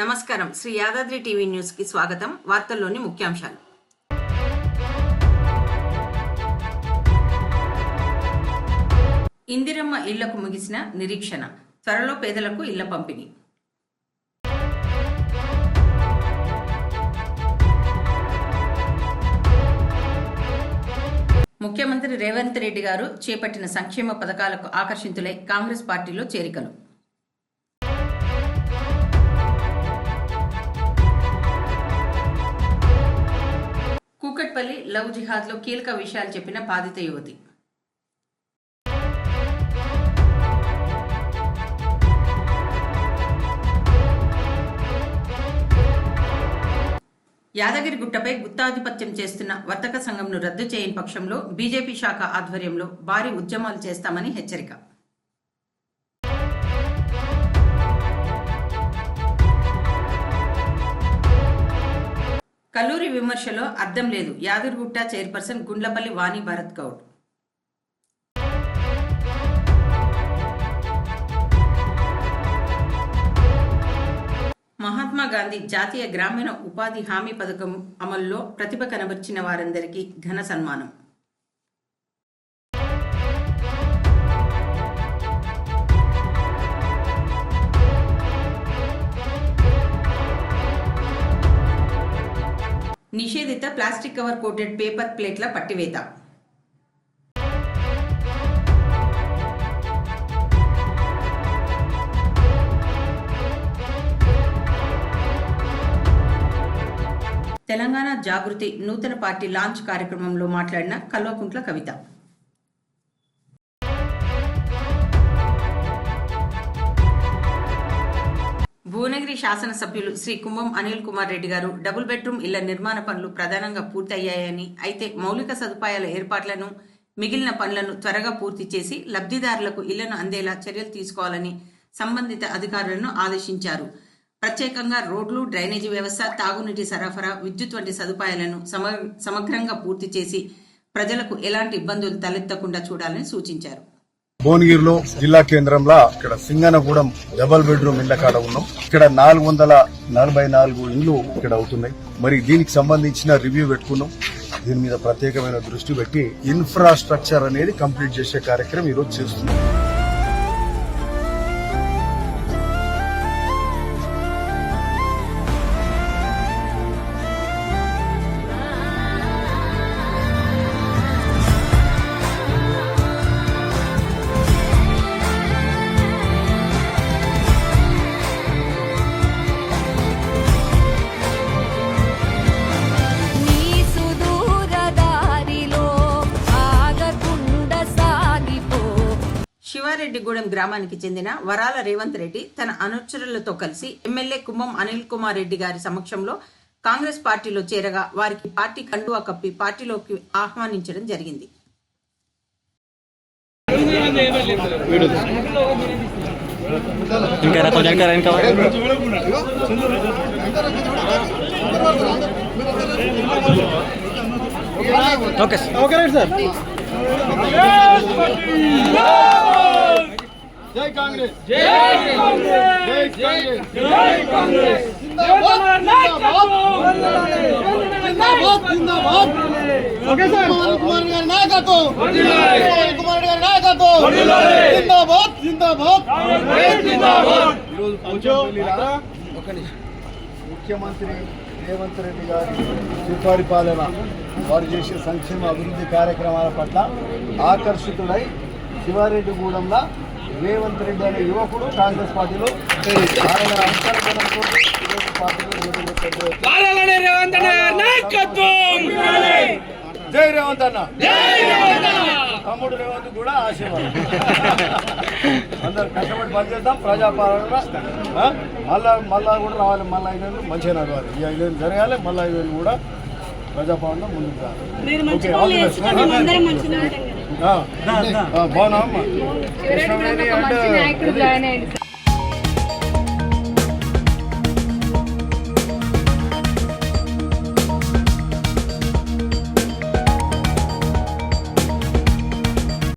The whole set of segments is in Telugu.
నమస్కారం. శ్రీ యాదాద్రి టీవీ న్యూస్ కి స్వాగతం. వార్తల్లోని ముఖ్యాంశాలు. ఇందిరమ్మ ఇళ్లకు ముగిసిన నిరీక్షణ, త్వరలో పేదలకు ఇళ్ల పంపిణీ. ముఖ్యమంత్రి రేవంత్ రెడ్డి గారు చేపట్టిన సంక్షేమ పథకాలకు ఆకర్షితులై కాంగ్రెస్ పార్టీలో చేరికలు. కూకట్పల్లి లవ్ జిహాద్లో కీలక విషయాలు చెప్పిన బాధిత యువతి. యాదగిరిగుట్టపై గుత్తాధిపత్యం చేస్తున్న వర్తక సంఘంను రద్దు చేయని పక్షంలో బీజేపీ శాఖ ఆధ్వర్యంలో భారీ ఉద్యమాలు చేస్తామని హెచ్చరిక. కల్లూరి విమర్శలో అర్థం లేదు, యాదగిరిగుట్ట చైర్పర్సన్ గుండ్లపల్లి వాణి భరత్ గౌడ్. మహాత్మా గాంధీ జాతీయ గ్రామీణ ఉపాధి హామీ పథకం అమల్లో ప్రతిభ కనబర్చిన వారందరికీ ఘన సన్మానం. నిషేధిత ప్లాస్టిక్ కవర్ కోటెడ్ పేపర్ ప్లేట్ల పట్టివేత. తెలంగాణ జాగృతి నూతన పార్టీ లాంచ్ కార్యక్రమంలో మాట్లాడిన కల్వకుంట్ల కవిత. భువనగిరి శాసనసభ్యులు శ్రీ కుంభం అనిల్ కుమార్ రెడ్డి గారు డబుల్ బెడ్రూమ్ ఇళ్ల నిర్మాణ పనులు ప్రధానంగా పూర్తయ్యాయని, అయితే మౌలిక సదుపాయాల ఏర్పాట్లను, మిగిలిన పనులను త్వరగా పూర్తి చేసి లబ్ధిదారులకు ఇళ్లను అందేలా చర్యలు తీసుకోవాలని సంబంధిత అధికారులను ఆదేశించారు. ప్రత్యేకంగా రోడ్లు, డ్రైనేజీ వ్యవస్థ, తాగునీటి సరఫరా, విద్యుత్ వంటి సదుపాయాలను సమగ్రంగా పూర్తి చేసి ప్రజలకు ఎలాంటి ఇబ్బందులు తలెత్తకుండా చూడాలని సూచించారు. భువనగిరిలో జిల్లా కేంద్రంలో ఇక్కడ సింగనగూడెం డబుల్ బెడ్రూమ్ ఇళ్ల కాడ ఉన్నాం. ఇక్కడ 444 ఇండ్లు ఇక్కడ అవుతున్నాయి. మరి దీనికి సంబంధించిన రివ్యూ పెట్టుకున్నాం. దీని మీద ప్రత్యేకమైన దృష్టి పెట్టి ఇన్ఫ్రాస్ట్రక్చర్ అనేది కంప్లీట్ చేసే కార్యక్రమం ఈరోజు చేస్తున్నాం. శివారెడ్డిగూడెం గ్రామానికి చెందిన వరాల రేవంత్ రెడ్డి తన అనుచరులతో కలిసి ఎమ్మెల్యే కుంభం అనిల్ కుమార్ రెడ్డి గారి సమక్షంలో కాంగ్రెస్ పార్టీలో చేరగా వారికి పార్టీ కండువా కప్పి పార్టీలోకి ఆహ్వానించడం జరిగింది. జై కాంగ్రెస్, జై కాంగ్రెస్, జై జై కాంగ్రెస్. Okay sir. కుమార్ గారి నాయకత్వం, కుమార్ గారి నాయకత్వం, జిందాబాద్ జిందాబాద్ జిందాబాద్. ముఖ్యమంత్రి రేవంత్ రెడ్డి గారి సుపరిపాలన, వారు చేసే సంక్షేమ అభివృద్ధి కార్యక్రమాల పట్ల ఆకర్షితుడై శివారెడ్డిగూడెంలో రేవంత్ రెడ్డి అనే యువకుడు కాంగ్రెస్ పార్టీలో ఆయన అంతర్గతంతో జై రేవంత్ అన్న, తమ్ముడు రేవంత్ కూడా ఆశీర్వాదం. అందరు కష్టపడి పనిచేద్దాం. ప్రజాపాలన మళ్ళా కూడా రావాలి. మళ్ళీ 5 ఏళ్ళు మంచిగా నడవాలి. ఈ 5 ఏళ్ళు జరగాలి. మళ్ళీ 5 ఏళ్ళు కూడా ప్రజాపాలన ముందుకు రావాలి. బాగున్నామ్మా.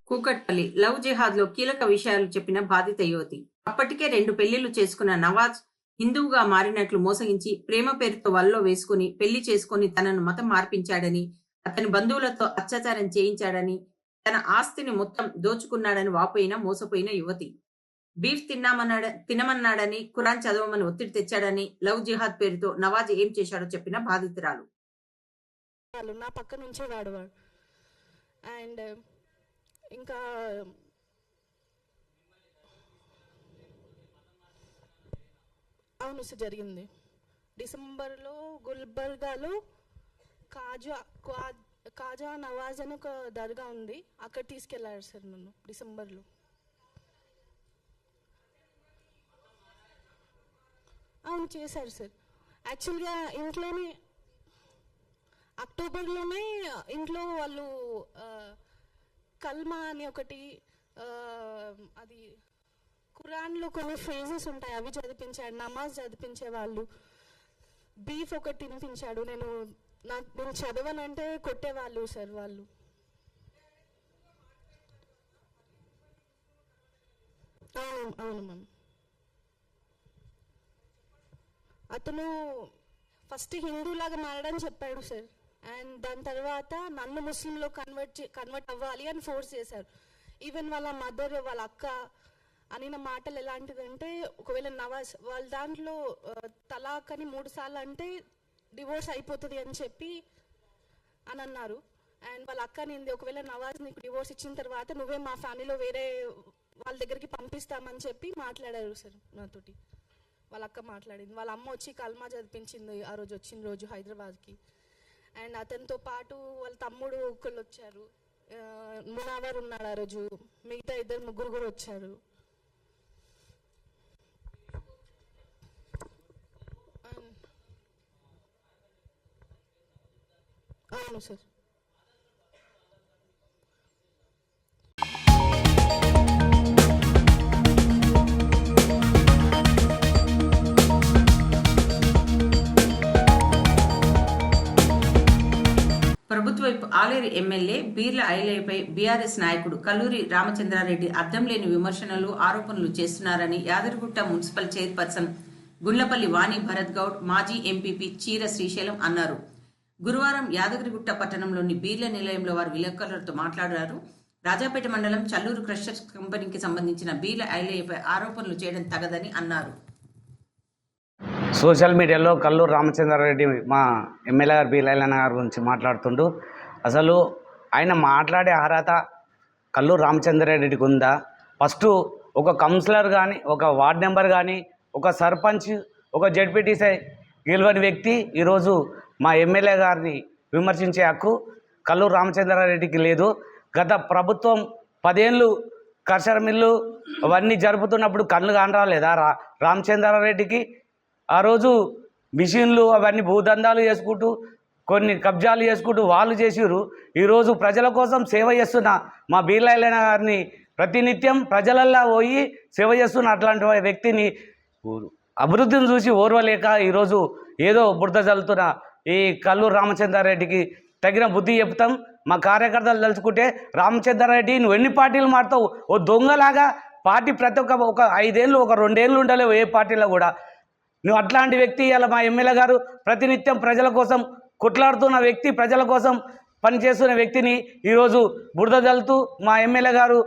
కూకట్పల్లి లవ్ జిహాద్ లో కీలక విషయాలు చెప్పిన బాధిత యువతి. అప్పటికే 2 పెళ్లిళ్లు చేసుకున్న నవాజ్ హిందువుగా మారినట్లు మోసగించి ప్రేమ పేరుతో వలలో వేసుకుని పెళ్లి చేసుకుని తనను మతం మార్పించాడని, అతని బంధువులతో అత్యాచారం చేయించాడని, తన ఆస్తిని మొత్తం దోచుకున్నాడని వాపోయిన మోసపోయిన యువతి. బీఫ్ తినమన్నాడని, ఖురాన్ చదవమని ఒత్తిడి తెచ్చాడని, లవ్ జిహాద్ పేరుతో నవాజ్ ఏం చేశాడో చెప్పిన బాధితురాలు. నా పక్క నుంచే వాడేవాడు. అండ్ ఇంకా అవును సార్, జరిగింది. డిసెంబర్లో గుల్బర్గాలో కాజా నవాజ్ అని ఒక దర్గా ఉంది, అక్కడ తీసుకెళ్ళారు సార్ నన్ను డిసెంబర్లో. అవును చేశారు సార్. యాక్చువల్గా ఇంట్లోనే అక్టోబర్లోనే ఇంట్లో వాళ్ళు కల్మా అని ఒకటి, అది ఖురాన్లో కొన్ని ఫ్రేజెస్ ఉంటాయి అవి చదివించాడు, నమాజ్ చదివించేవాళ్ళు. బీఫ్ ఒకటి తినిపించాడు. నేను చదవనంటే కొట్టేవాళ్ళు సార్ వాళ్ళు. అవును మ్యామ్. అతను ఫస్ట్ హిందూలాగా మారడని చెప్పాడు సార్. అండ్ దాని తర్వాత నన్ను ముస్లింలో కన్వర్ట్ అవ్వాలి అని ఫోర్స్ చేశారు. ఈవెన్ వాళ్ళ మదర్, వాళ్ళ అక్క అనిన మాటలు ఎలాంటిదంటే, ఒకవేళ నవాజ్ వాళ్ళ దాంట్లో తలాక్ అని 3 సార్లు అంటే డివోర్స్ అయిపోతుంది అని చెప్పి అని అన్నారు. అండ్ వాళ్ళ అక్క నింది, ఒకవేళ నవాజ్ నీకు డివోర్స్ ఇచ్చిన తర్వాత నువ్వే మా ఫ్యామిలీలో వేరే వాళ్ళ దగ్గరికి పంపిస్తామని చెప్పి మాట్లాడారు సార్ నాతోటి. వాళ్ళ అక్క మాట్లాడింది. వాళ్ళ అమ్మ వచ్చి కల్మా చదివించింది ఆ రోజు, వచ్చిన రోజు హైదరాబాద్కి. అండ్ అతనితో పాటు వాళ్ళ తమ్ముడు ఒకళ్ళు వచ్చారు, మునావర్ ఉన్నాడు ఆ రోజు, మిగతా 2-3 కూడా వచ్చారు. అవును సార్. ప్రభుత్వైపు ఆలేరు ఎమ్మెల్యే బీర్ల ఐలయ్యపై బీఆర్ఎస్ నాయకుడు కల్లూరి రామచంద్రారెడ్డి అర్థం లేని విమర్శనలు, ఆరోపణలు చేస్తున్నారని యాదగిరిగుట్ట మున్సిపల్ చైర్పర్సన్ గుండ్లపల్లి వాణి భరత్ గౌడ్, మాజీ ఎంపీపీ చీర శ్రీశైలం అన్నారు. గురువారం యాదగిరిగుట్ట పట్టణంలోని బీర్ల నిలయంలో వారు విలేకరులతో మాట్లాడారు. రాజాపేట మండలం చల్లూరు క్రషర్స్ కంపెనీకి సంబంధించిన బీర్ల ఐలయ్యపై ఆరోపణలు చేయడం తగదని అన్నారు. సోషల్ మీడియాలో కల్లూరు రామచంద్రారెడ్డి మా ఎమ్మెల్యే గారు బీర్ల ఐలయ్య గారి గురించి మాట్లాడుతుండు. అసలు ఆయన మాట్లాడే అర్హత కల్లూరు రామచంద్రారెడ్డికి ఉందా? ఫస్ట్ ఒక కౌన్సిలర్ కానీ, ఒక వార్డ్ మెంబర్ కానీ, ఒక సర్పంచ్, ఒక జెడ్పీటీసీ గెలవని వ్యక్తి ఈరోజు మా ఎమ్మెల్యే గారిని విమర్శించే హక్కు కల్లూరు రామచంద్రారెడ్డికి లేదు. గత ప్రభుత్వం 10 ఏళ్ళు కర్షర్ మిల్లు అవన్నీ జరుపుతున్నప్పుడు కళ్ళు కానరాలేదా రామచంద్రారెడ్డికి? ఆ రోజు మిషన్లు అవన్నీ భూదందాలు చేసుకుంటూ, కొన్ని కబ్జాలు చేసుకుంటూ వాళ్ళు చేసిరు. ఈరోజు ప్రజల కోసం సేవ చేస్తున్న మా బీర్ల ఐలయ్య గారిని ప్రతినిత్యం ప్రజలల్లా పోయి సేవ చేస్తున్న అట్లాంటి వ్యక్తిని అభివృద్ధిని చూసి ఓర్వలేక ఈరోజు ఏదో బురద జల్లుతున్న ఈ కల్లూరు రామచంద్రారెడ్డికి తగిన బుద్ధి చెప్తాం. మా కార్యకర్తలు తలుచుకుంటే, రామచంద్రారెడ్డి నువ్వు ఎన్ని పార్టీలు మారుతావు? ఓ దొంగలాగా పార్టీ ప్రతి ఒక 5 ఏళ్ళు, ఒక 2 ఏళ్ళు ఉండలేవు ఏ పార్టీలో కూడా. నువ్వు అట్లాంటి వ్యక్తి. ఇలా మా ఎమ్మెల్యే గారు ప్రతినిత్యం ప్రజల కోసం కొట్లాడుతున్న వ్యక్తి, ప్రజల కోసం పనిచేస్తున్న వ్యక్తిని ఈరోజు బురద జల్లుతూ మా ఎమ్మెల్యే గారు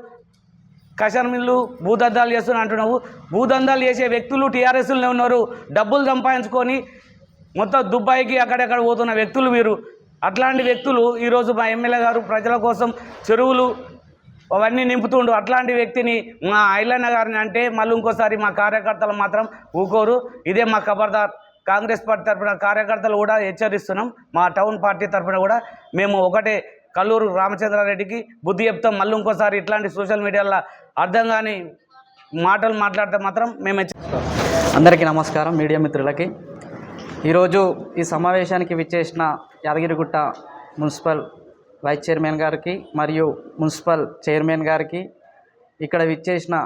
కషర్ మిల్లు భూదందాలు చేస్తున్నా అంటున్నావు. భూదందాలు చేసే వ్యక్తులు టీఆర్ఎస్లోనే ఉన్నారు. డబ్బులు సంపాదించుకొని మొత్తం దుబాయ్కి అక్కడెక్కడ పోతున్న వ్యక్తులు వీరు. అట్లాంటి వ్యక్తులు ఈరోజు మా ఎమ్మెల్యే గారు ప్రజల కోసం చెరువులు అవన్నీ నింపుతుండు. అట్లాంటి వ్యక్తిని మా ఐలయ్య గారిని అంటే మళ్ళీ ఇంకోసారి మా కార్యకర్తలు మాత్రం ఊకోరు. ఇదే మా ఖబర్దార్. కాంగ్రెస్ పార్టీ తరఫున కార్యకర్తలు కూడా హెచ్చరిస్తున్నాం. మా టౌన్ పార్టీ తరఫున కూడా మేము ఒకటే కల్లూరు రామచంద్రారెడ్డికి బుద్ధి చెప్తాం. మళ్ళీ ఇంకోసారి ఇట్లాంటి సోషల్ మీడియాలో అర్థం కాని మాటలు మాట్లాడితే మాత్రం మేము అందరికీ నమస్కారం. మీడియా మిత్రులకి ఈరోజు ఈ సమావేశానికి విచ్చేసిన యాదగిరిగుట్ట మున్సిపల్ వైస్ చైర్మన్ గారికి మరియు మున్సిపల్ చైర్మన్ గారికి, ఇక్కడ విచ్చేసిన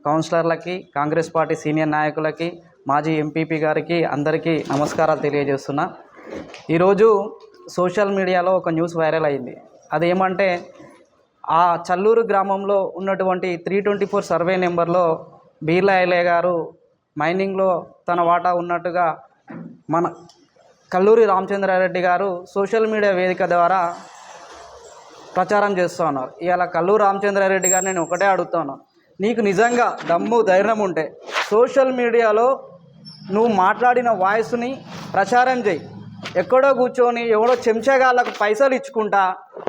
కౌన్సిలర్లకి, కాంగ్రెస్ పార్టీ సీనియర్ నాయకులకి, మాజీ ఎంపీపీ గారికి అందరికీ నమస్కారాలు తెలియజేస్తున్నా. ఈరోజు సోషల్ మీడియాలో ఒక న్యూస్ వైరల్ అయింది. అదేమంటే, ఆ చల్లూరు గ్రామంలో ఉన్నటువంటి 324 సర్వే నెంబర్లో బీర్ల ఐలయ్య గారు మైనింగ్లో తన వాటా ఉన్నట్టుగా మన కల్లూరి రామచంద్రారెడ్డి గారు సోషల్ మీడియా వేదిక ద్వారా ప్రచారం చేస్తూ ఉన్నారు. ఇవాళ కల్లూరి రామచంద్రారెడ్డి గారు నేను ఒకటే అడుగుతాను, నీకు నిజంగా దమ్ము ధైర్యం ఉంటే సోషల్ మీడియాలో నువ్వు మాట్లాడిన వాయిస్ని ప్రచారం చేయి. ఎక్కడో కూర్చొని ఎవడో చెంచగాళ్ళకు పైసలు ఇచ్చుకుంటా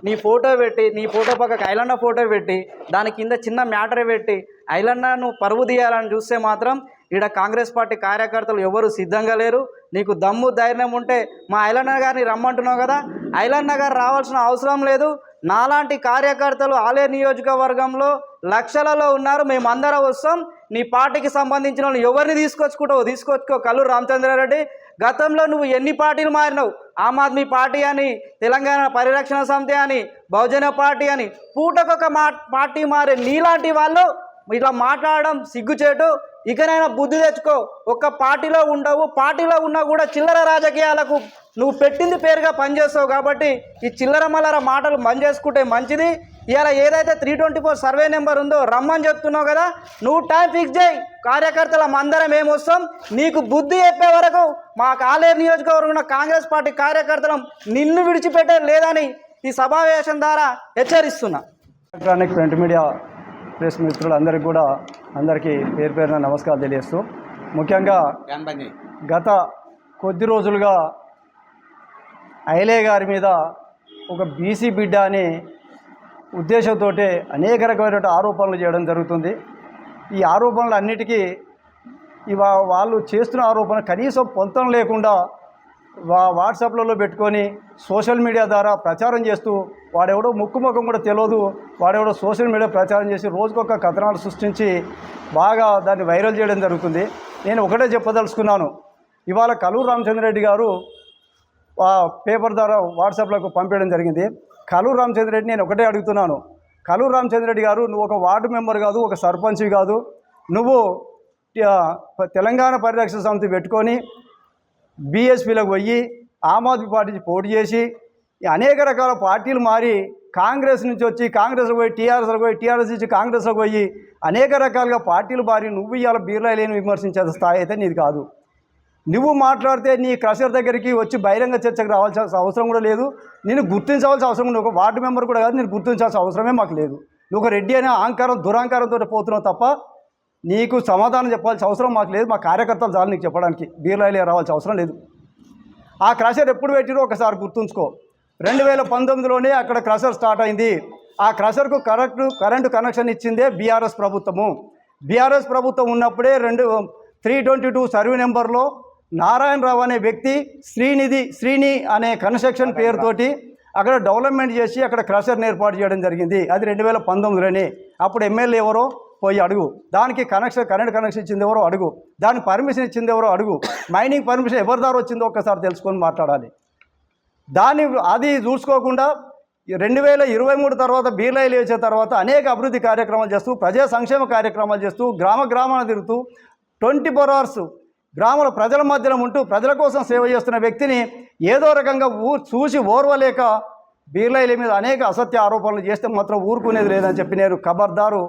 నీ ఫోటో పెట్టి, నీ ఫోటో పక్కకు ఐలన్న ఫోటో పెట్టి, దాని కింద చిన్న మ్యాటర్ పెట్టి ఐలన్న నువ్వు పరువు తీయాలని చూస్తే మాత్రం ఈడ కాంగ్రెస్ పార్టీ కార్యకర్తలు ఎవరు సిద్ధంగా లేరు. నీకు దమ్ము ధైర్యం ఉంటే మా ఐలన్న గారిని రమ్మంటున్నావు కదా, ఐలన్న గారు రావాల్సిన అవసరం లేదు. నాలాంటి కార్యకర్తలు ఆలే నియోజకవర్గంలో లక్షలలో ఉన్నారు, మేమందరం వస్తాం. నీ పార్టీకి సంబంధించిన వాళ్ళు ఎవరిని తీసుకొచ్చుకో కల్లూరి రామచంద్రారెడ్డి. గతంలో నువ్వు ఎన్ని పార్టీలు మారినావు? ఆమ్ ఆద్మీ పార్టీ అని, తెలంగాణ పరిరక్షణ సమితి అని, బహుజన పార్టీ అని, పూటకొక పార్టీ మారే నీలాంటి వాళ్ళు ఇట్లా మాట్లాడడం సిగ్గుచేటు. ఇకనైనా బుద్ధి తెచ్చుకో. ఒక్క పార్టీలో ఉండవు, పార్టీలో ఉన్నా కూడా చిల్లర రాజకీయాలకు నువ్వు పెట్టింది పేరుగా పనిచేస్తావు. కాబట్టి ఈ చిల్లర మల్లర మాటలు బంద్ చేసుకుంటే మంచిది. ఇవాళ ఏదైతే 324 సర్వే నెంబర్ ఉందో రమ్మని చెప్తున్నావు కదా, నువ్వు టైం ఫిక్స్ చేయి. కార్యకర్తలు అందరం ఏం వస్తాం, నీకు బుద్ధి చెప్పే వరకు మా ఆలేరు నియోజకవర్గంలో కాంగ్రెస్ పార్టీ కార్యకర్తలు నిన్ను విడిచిపెట్టే లేదని ఈ సమావేశం ద్వారా హెచ్చరిస్తున్నా. ఎలక్ట్రానిక్ ప్రింట్ మీడియా ప్రెస్ మిత్రులందరికీ కూడా అందరికీ పేరు పేరున నమస్కారాలు తెలియజేస్తూ, ముఖ్యంగా గత కొద్ది రోజులుగా ఐలే గారి మీద ఒక బీసీ బిడ్డ అనే ఉద్దేశంతో అనేక రకమైన ఆరోపణలు చేయడం జరుగుతుంది. ఈ ఆరోపణలు అన్నిటికీ వాళ్ళు చేస్తున్న ఆరోపణ కనీసం పొంతం లేకుండా వాట్సాప్లలో పెట్టుకొని సోషల్ మీడియా ద్వారా ప్రచారం చేస్తూ, వాడెవడో ముక్కుముఖం కూడా తెలియదు, వాడెవడో సోషల్ మీడియా ప్రచారం చేసి రోజుకొక కథనాలు సృష్టించి బాగా దాన్ని వైరల్ చేయడం జరుగుతుంది. నేను ఒకటే చెప్పదలుచుకున్నాను, ఇవాళ కల్లూరి రామచంద్రారెడ్డి గారు పేపర్ ద్వారా వాట్సాప్లకు పంపించడం జరిగింది. కల్లూరి రామచంద్రారెడ్డి నేను ఒకటే అడుగుతున్నాను, కల్లూరి రామచంద్రారెడ్డి గారు నువ్వు ఒక వార్డు మెంబర్ కాదు, ఒక సర్పంచ్వి కాదు, నువ్వు తెలంగాణ పరిరక్షణ సమితి పెట్టుకొని బీఎస్పీలకు పోయి ఆమ్ ఆద్మీ పార్టీ పోటీ చేసి అనేక రకాల పార్టీలు మారి కాంగ్రెస్ నుంచి వచ్చి కాంగ్రెస్లో పోయి టీఆర్ఎస్లోకి పోయి టీఆర్ఎస్ నుంచి కాంగ్రెస్లోకి పోయి అనేక రకాలుగా పార్టీలు మారి నువ్వు ఇవాళ బీర్లా లేని విమర్శించే స్థాయి అయితే నీది కాదు. నువ్వు మాట్లాడితే నీ క్రషర్ దగ్గరికి వచ్చి బహిరంగ చర్చకు రావాల్సిన అవసరం కూడా లేదు. నేను గుర్తించవలసిన అవసరం కూడా, ఒక వార్డు మెంబర్ కూడా కాదు, నేను గుర్తించాల్సిన అవసరమే మాకు లేదు. నువ్వు ఒక రెడ్డి అనే అహంకారం దురహంకారంతో పోతున్నావు తప్ప నీకు సమాధానం చెప్పాల్సిన అవసరం మాకు లేదు. మా కార్యకర్తలు చాలు నీకు చెప్పడానికి, బీర్లాయిలే రావాల్సిన అవసరం లేదు. ఆ క్రషర్ ఎప్పుడు పెట్టిరో ఒకసారి గుర్తుంచుకో. 2019లోనే అక్కడ క్రషర్ స్టార్ట్ అయింది. ఆ క్రషర్కు కరెంటు కనెక్షన్ ఇచ్చిందే బీఆర్ఎస్ ప్రభుత్వము. బీఆర్ఎస్ ప్రభుత్వం ఉన్నప్పుడే 322 సర్వే నెంబర్లో నారాయణరావు అనే వ్యక్తి శ్రీని అనే కన్స్ట్రక్షన్ పేరుతోటి అక్కడ డెవలప్మెంట్ చేసి అక్కడ క్రషర్ని ఏర్పాటు చేయడం జరిగింది. అది 2019లోనే. అప్పుడు ఎమ్మెల్యే ఎవరో పోయి అడుగు, దానికి కరెంట్ కనెక్షన్ ఇచ్చింది ఎవరో అడుగు, దానికి పర్మిషన్ ఇచ్చింది ఎవరో అడుగు, మైనింగ్ పర్మిషన్ ఎవరి ద్వారా వచ్చిందో ఒక్కసారి తెలుసుకొని మాట్లాడాలి. అది చూసుకోకుండా 2023 తర్వాత బీర్లాయిలు వేసే తర్వాత అనేక అభివృద్ధి కార్యక్రమాలు చేస్తూ, ప్రజా సంక్షేమ కార్యక్రమాలు చేస్తూ, గ్రామాలను తిరుగుతూ 24 hours గ్రామాల ప్రజల మధ్యలో ఉంటూ ప్రజల కోసం సేవ చేస్తున్న వ్యక్తిని ఏదో రకంగా చూసి ఓర్వలేక బీర్లాయిల మీద అనేక అసత్య ఆరోపణలు చేస్తే మాత్రం ఊరుకునేది లేదని చెప్పి నేను ఖబర్దారు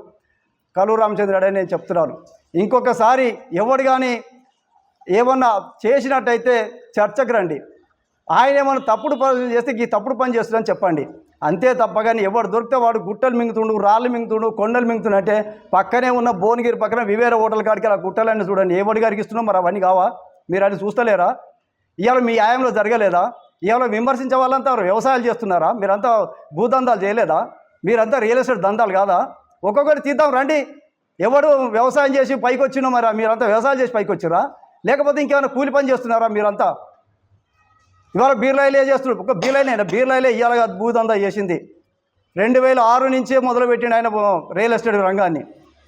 కల్లూరి రామచంద్రారెడ్డి నేను చెప్తున్నాను. ఇంకొకసారి ఎవడు కానీ ఏమన్నా చేసినట్టయితే చర్చకు రండి. ఆయన ఏమన్నా తప్పుడు పని చేస్తే ఈ తప్పుడు పని చేస్తుందని చెప్పండి. అంతే తప్ప కానీ ఎవడు దొరికితే వాడు గుట్టలు మింగుతుండు, రాళ్ళు మింగుతుండు, కొండలు మింగుతుండు అంటే పక్కనే ఉన్న భువనగిరి పక్కన వివేర హోటల్ కాడికి ఆ గుట్టలన్నీ చూడండి. ఏ గారికి ఇస్తున్నాం మరి అవన్నీ కావా? మీరు అది చూస్తలేరా? ఇవాళ మీ ఆయంలో జరగలేదా? ఇవాళ విమర్శించే వాళ్ళంతా వ్యవసాయాలు చేస్తున్నారా? మీరంతా భూదందాలు చేయలేదా? మీరంతా రియల్ ఎస్టేట్ దందాలు కాదా? ఒక్కొక్కటి తీద్దాం రండి. ఎవడు వ్యవసాయం చేసి పైకి వచ్చినో మరి మీరంతా వ్యవసాయం చేసి పైకి వచ్చిరా, లేకపోతే ఇంకేమైనా కూలి పని చేస్తున్నారా మీరంతా? ఇవాళ బీర్లాయిలే చేస్తున్నారు. ఒక బీర్లాయిలే ఇవాళ భూదందా చేసింది. 2006 నుంచే మొదలుపెట్టిండు ఆయన రియల్ ఎస్టేట్ రంగాన్ని.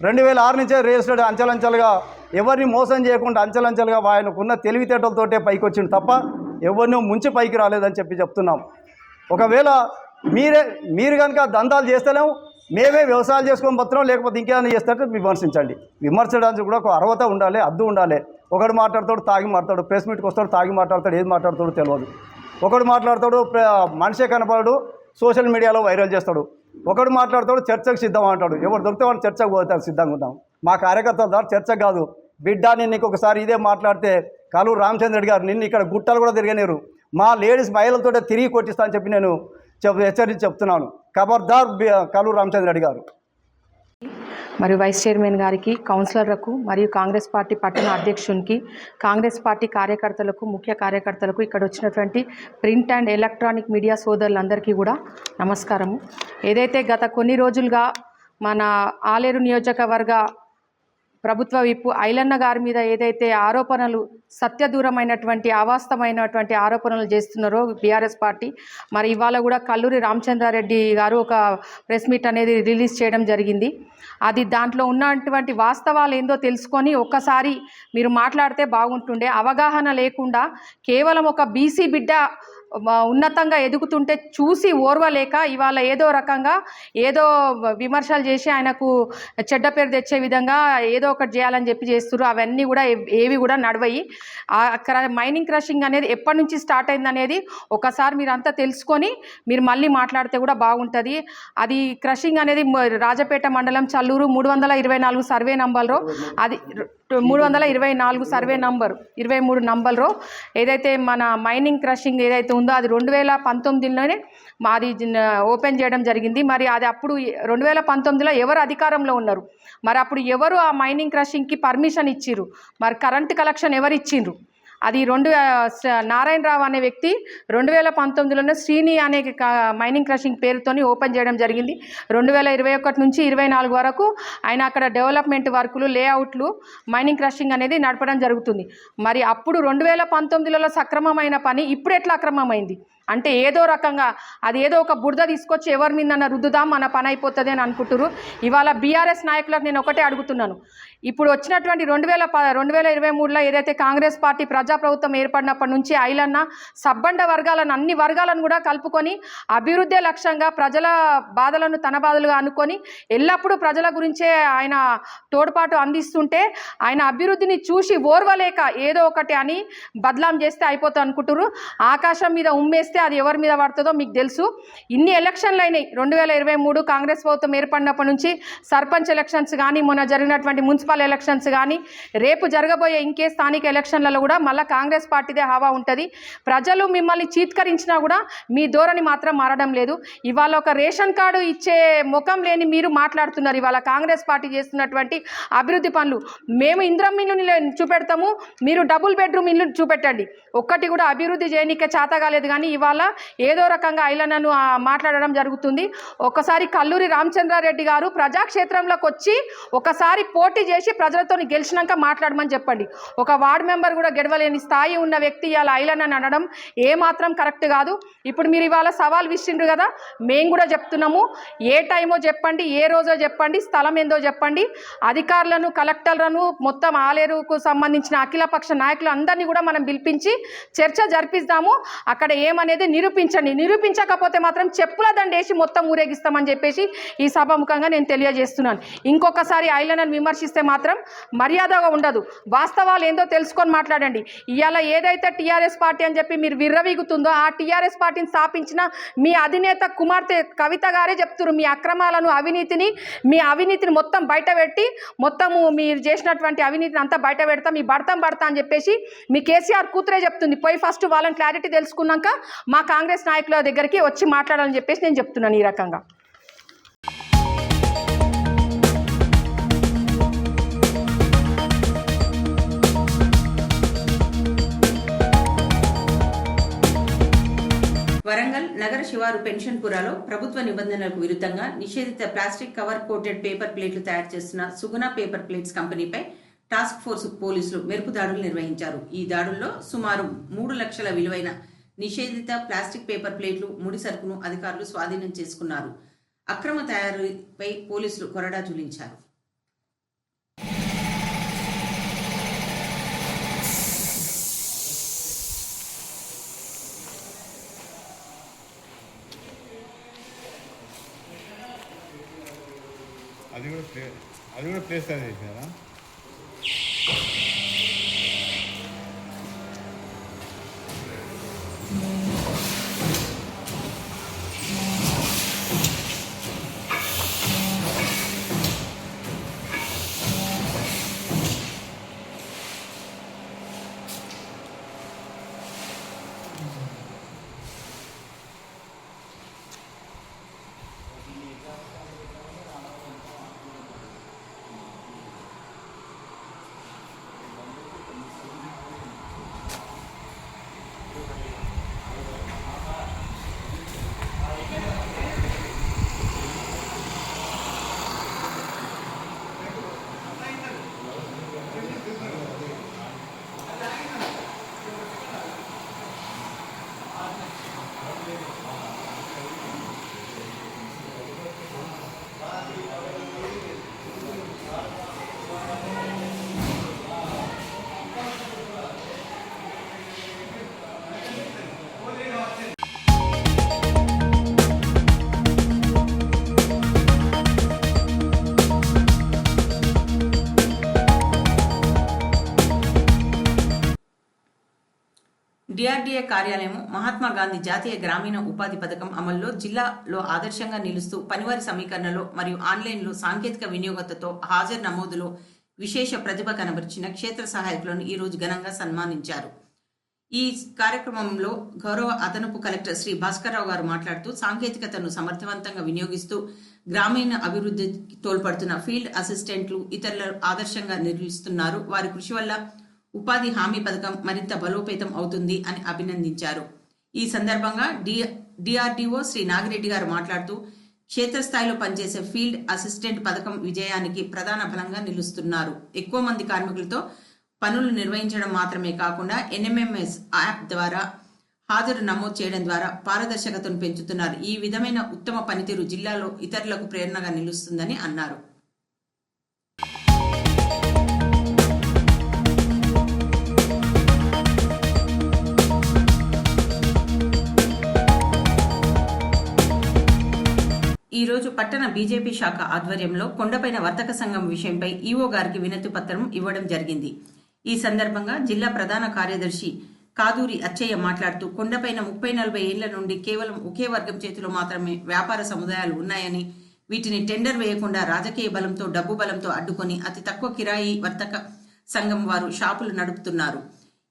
2006 నుంచే రియల్ ఎస్టేట్ అంచెలంచెలుగా ఎవరిని మోసం చేయకుండా అంచెలంచెలుగా ఆయనకున్న తెలివితేటలతోటే పైకి వచ్చిండు తప్ప ఎవరిని ముంచి పైకి రాలేదని చెప్తున్నాం. ఒకవేళ మీరు కనుక దందాలు చేస్తలేము, మేమే వ్యవసాయాలు చేసుకొని పోతున్నాం, లేకపోతే ఇంకేమైనా చేస్తారంటే విమర్శించండి. విమర్శించడానికి కూడా ఒక అర్హత ఉండాలి, అద్దు ఉండాలి. ఒకడు మాట్లాడతాడు, తాగి మాట్లాడు, ప్రెస్ మీట్కి వస్తాడు, తాగి మాట్లాడతాడు, ఏది మాట్లాడతాడో తెలియదు. ఒకడు మాట్లాడతాడు, మనిషే కనపడాడు, సోషల్ మీడియాలో వైరల్ చేస్తాడు. ఒకడు మాట్లాడతాడు, చర్చకు సిద్ధం అంటాడు. ఎవరు దొరికితే వాడు చర్చకు పోతాడు, సిద్ధంగా ఉంటాం. మా కార్యకర్తల ద్వారా చర్చకు కాదు, బిడ్డ నిన్ను ఇంకొకసారి ఇదే మాట్లాడితే కల్లూరు రామచంద్ర రెడ్డి గారు నిన్ను ఇక్కడ గుట్టలు కూడా తిరగలేరు, మా లేడీస్ మహిళలతో తిరిగి కొట్టిస్తా అని చెప్పి నేను హెచ్చరించి చెప్తున్నాను. ఖబర్దార్ కల్లూరు రామచంద్ర రెడ్డి గారు. మరియు వైస్ చైర్మన్ గారికి, కౌన్సిలర్లకు మరియు కాంగ్రెస్ పార్టీ పట్టణ అధ్యక్షునికి, కాంగ్రెస్ పార్టీ కార్యకర్తలకు, ముఖ్య కార్యకర్తలకు, ఇక్కడ వచ్చినటువంటి ప్రింట్ అండ్ ఎలక్ట్రానిక్ మీడియా సోదరులందరికీ కూడా నమస్కారము. ఏదైతే గత కొన్ని రోజులుగా మన ఆలేరు నియోజకవర్గ ప్రభుత్వ విప్పు ఐలన్న గారి మీద ఏదైతే ఆరోపణలు, సత్యదూరమైనటువంటి అవాస్తవమైనటువంటి ఆరోపణలు చేస్తున్నారో బీఆర్ఎస్ పార్టీ, మరి ఇవాళ కూడా కల్లూరి రామచంద్రారెడ్డి గారు ఒక ప్రెస్ మీట్ అనేది రిలీజ్ చేయడం జరిగింది. అది దాంట్లో ఉన్నటువంటి వాస్తవాలు ఏందో తెలుసుకొని ఒక్కసారి మీరు మాట్లాడితే బాగుంటుండే. అవగాహన లేకుండా కేవలం ఒక బీసీ బిడ్డ ఉన్నతంగా ఎదుగుతుంటే చూసి ఓర్వలేక ఇవాళ ఏదో రకంగా ఏదో విమర్శలు చేసి ఆయనకు చెడ్డ పేరు తెచ్చే విధంగా ఏదో ఒకటి చేయాలని చెప్పి చేస్తున్నారు. అవన్నీ కూడా ఏవి కూడా నడవయి. మైనింగ్ క్రషింగ్ అనేది ఎప్పటి నుంచి స్టార్ట్ అయింది అనేది ఒకసారి మీరు అంతా తెలుసుకొని మీరు మళ్ళీ మాట్లాడితే కూడా బాగుంటుంది. అది క్రషింగ్ అనేది రాజపేట మండలం చల్లూరు 324 సర్వే నంబర్లో, అది 324 సర్వే నంబర్ 23 నంబర్లో ఏదైతే మన మైనింగ్ క్రషింగ్ ఏదైతే ఉందో అది 2019లోనే మాది ఓపెన్ చేయడం జరిగింది. మరి అది అప్పుడు 2019లో ఎవరు అధికారంలో ఉన్నారు, మరి అప్పుడు ఎవరు ఆ మైనింగ్ క్రషింగ్కి పర్మిషన్ ఇచ్చిర్రు, మరి కరెంట్ కలెక్షన్ ఎవరు ఇచ్చిండ్రు? అది నారాయణరావు అనే వ్యక్తి 2019లోనే శ్రీని అనే మైనింగ్ క్రషింగ్ పేరుతోని ఓపెన్ చేయడం జరిగింది. 2021 నుంచి 24 వరకు ఆయన అక్కడ డెవలప్మెంట్ వర్కులు, లేఅవుట్లు, మైనింగ్ క్రషింగ్ అనేది నడపడం జరుగుతుంది. మరి అప్పుడు 2019లో సక్రమమైన పని ఇప్పుడు ఎట్లా అక్రమమైంది అంటే ఏదో రకంగా అది ఏదో ఒక బురద తీసుకొచ్చి ఎవరి మీద రుద్దుదాం మన పని అయిపోతుంది అని అనుకుంటున్నారు. ఇవాళ బీఆర్ఎస్ నాయకులకు నేను ఒకటే అడుగుతున్నాను, ఇప్పుడు వచ్చినటువంటి 2023లో ఏదైతే కాంగ్రెస్ పార్టీ ప్రజాప్రభుత్వం ఏర్పడినప్పటి నుంచి ఐలన్న సబ్బండ వర్గాలను, అన్ని వర్గాలను కూడా కలుపుకొని అభివృద్ధి లక్ష్యంగా ప్రజల బాధలను తన బాధలుగా అనుకొని ఎల్లప్పుడూ ప్రజల గురించే ఆయన తోడ్పాటు అందిస్తుంటే ఆయన అభివృద్ధిని చూసి ఓర్వలేక ఏదో ఒకటి అని బదలాం చేస్తే అయిపోతుంది అనుకుంటున్నారు. ఆకాశం మీద ఉమ్మేస్తే అది ఎవరి మీద పడుతుందో మీకు తెలుసు. ఇన్ని ఎలక్షన్లు అయినాయి 2023 కాంగ్రెస్ ప్రభుత్వం ఏర్పడినప్పటి నుంచి. సర్పంచ్ ఎలక్షన్స్ కానీ, మొన్న జరిగినటువంటి మున్సిపల్ ఎలక్షన్స్ కానీ, రేపు జరగబోయే ఇంకే స్థానిక ఎలక్షన్లలో కూడా మళ్ళీ కాంగ్రెస్ పార్టీదే హవా ఉంటుంది. ప్రజలు మిమ్మల్ని చీత్కరించినా కూడా మీ ధోరణి మాత్రం మారడం లేదు. ఇవాళ ఒక రేషన్ కార్డు ఇచ్చే ముఖం లేని మీరు మాట్లాడుతున్నారు. ఇవాళ కాంగ్రెస్ పార్టీ చేస్తున్నటువంటి అభివృద్ధి పనులు, మేము ఇంద్రం ఇల్లు చూపెడతాము, మీరు డబుల్ బెడ్రూమ్ ఇల్లు చూపెట్టండి, ఒక్కటి కూడా అభివృద్ధి చేయనీకే చేత కాలేదు. కానీ ఇవాళ ఏదో రకంగా ఐలన్నను మాట్లాడడం జరుగుతుంది. ఒకసారి కల్లూరి రామచంద్రారెడ్డి గారు ప్రజాక్షేత్రంలోకి వచ్చి ఒకసారి పోటీ చేసి ప్రజలతో గెలిచినాక మాట్లాడమని చెప్పండి. ఒక వార్డు మెంబర్ కూడా గెలవలేని స్థాయి ఉన్న వ్యక్తి ఇవాళ ఐలన్నని అనడం ఏమాత్రం కరెక్ట్ కాదు. ఇప్పుడు మీరు ఇవాళ సవాల్ విసిరిండ్రు కదా, మేము కూడా చెప్తున్నాము, ఏ టైమో చెప్పండి, ఏ రోజో చెప్పండి, స్థలం ఏందో చెప్పండి. అధికారులను, కలెక్టర్లను, మొత్తం ఆలేరుకు సంబంధించిన అఖిలపక్ష నాయకులు అందరినీ కూడా మనం పిలిపించి చర్చ జరిపిస్తాము. అక్కడ ఏమనేది నిరూపించండి. నిరూపించకపోతే మాత్రం చెప్పుల దండేసి మొత్తం ఊరేగిస్తామని చెప్పేసి ఈ సభాముఖంగా నేను తెలియజేస్తున్నాను. ఇంకొకసారి ఐలన్నను విమర్శిస్తే మాత్రం మర్యాదగా ఉండదు. వాస్తవాలు ఏందో తెలుసుకొని మాట్లాడండి. ఇవాళ ఏదైతే టీఆర్ఎస్ పార్టీ అని చెప్పి మీరు విర్రవీగుతుందో ఆ టీఆర్ఎస్ పార్టీని స్థాపించిన మీ అధినేత కుమార్తె కవిత గారే చెప్తున్నారు మీ అక్రమాలను, మీ అవినీతిని మొత్తం బయట పెట్టి, మొత్తము మీరు చేసినటువంటి అవినీతిని అంతా బయట పెడతా, మీ భర్తం అని చెప్పేసి మీ కేసీఆర్ కూతురే చెప్తుంది. పోయి ఫస్ట్ వాళ్ళని క్లారిటీ తెలుసుకున్నాక మా కాంగ్రెస్ నాయకుల దగ్గరికి వచ్చి మాట్లాడాలని చెప్పేసి నేను చెప్తున్నాను. ఈ రకంగా వరంగల్ నగర శివారు పెన్షన్పురాలో ప్రభుత్వ నిబంధనలకు విరుద్ధంగా నిషేధిత ప్లాస్టిక్ కవర్ కోటెడ్ పేపర్ ప్లేట్లు తయారు చేస్తున్న సుగుణ పేపర్ ప్లేట్స్ కంపెనీపై టాస్క్ ఫోర్స్ పోలీసులు మెరుపు దాడులు నిర్వహించారు. ఈ దాడుల్లో సుమారు 3 లక్షల విలువైన నిషేధిత ప్లాస్టిక్ పేపర్ ప్లేట్లు, ముడి సరుకును అధికారులు స్వాధీనం చేసుకున్నారు. అక్రమ తయారీపై పోలీసులు కొరడా జూలించారు. అది కూడా ప్లేస్ తయారు చేశారా? డిఆర్డీఏ కార్యాలయం మహాత్మా గాంధీ జాతీయ గ్రామీణ ఉపాధి పథకం అమల్లో జిల్లాలో ఆదర్శంగా నిలుస్తూ పనివారి సమీకరణలో మరియు ఆన్లైన్లో సాంకేతిక వినియోగతతో హాజరు నమోదులో విశేష ప్రతిభ కనబరిచిన క్షేత్ర సహాయకులను ఈరోజు ఘనంగా సన్మానించారు. ఈ కార్యక్రమంలో గౌరవ అదనపు కలెక్టర్ శ్రీ భాస్కర్రావు గారు మాట్లాడుతూ సాంకేతికతను సమర్థవంతంగా వినియోగిస్తూ గ్రామీణ అభివృద్ధికి తోడ్పడుతున్న ఫీల్డ్ అసిస్టెంట్లు ఇతరుల ఆదర్శంగా నిలుస్తున్నారు. వారి కృషి వల్ల ఉపాధి హామీ పథకం మరింత బలోపేతం అవుతుంది అని అభినందించారు. ఈ సందర్భంగా డిఆర్డీఓ శ్రీ నాగిరెడ్డి గారు మాట్లాడుతూ క్షేత్రస్థాయిలో పనిచేసే ఫీల్డ్ అసిస్టెంట్ పథకం విజయానికి ప్రధాన బలంగా నిలుస్తున్నారు. ఎక్కువ మంది కార్మికులతో పనులు నిర్వహించడం మాత్రమే కాకుండా ఎన్ఎంఎంఎస్ యాప్ ద్వారా హాజరు నమోదు చేయడం ద్వారా పారదర్శకతను పెంచుతున్నారు. ఈ విధమైన ఉత్తమ పనితీరు జిల్లాలో ఇతరులకు ప్రేరణగా నిలుస్తుందని అన్నారు. ఈ రోజు పట్టణ బీజేపీ శాఖ ఆధ్వర్యంలో కొండపైన వర్తక సంఘం విషయంపై ఈవో గారికి వినతి పత్రం ఇవ్వడం జరిగింది. ఈ సందర్భంగా జిల్లా ప్రధాన కార్యదర్శి కాదూరి అచ్చయ్య మాట్లాడుతూ కొండపైన 30-40 ఏళ్ల నుండి కేవలం ఒకే వర్గం చేతిలో మాత్రమే వ్యాపార సముదాయాలు ఉన్నాయని, వీటిని టెండర్ వేయకుండా రాజకీయ బలంతో డబ్బు బలంతో అడ్డుకొని అతి తక్కువ కిరాయి వర్తక సంఘం వారు షాపులు నడుపుతున్నారు.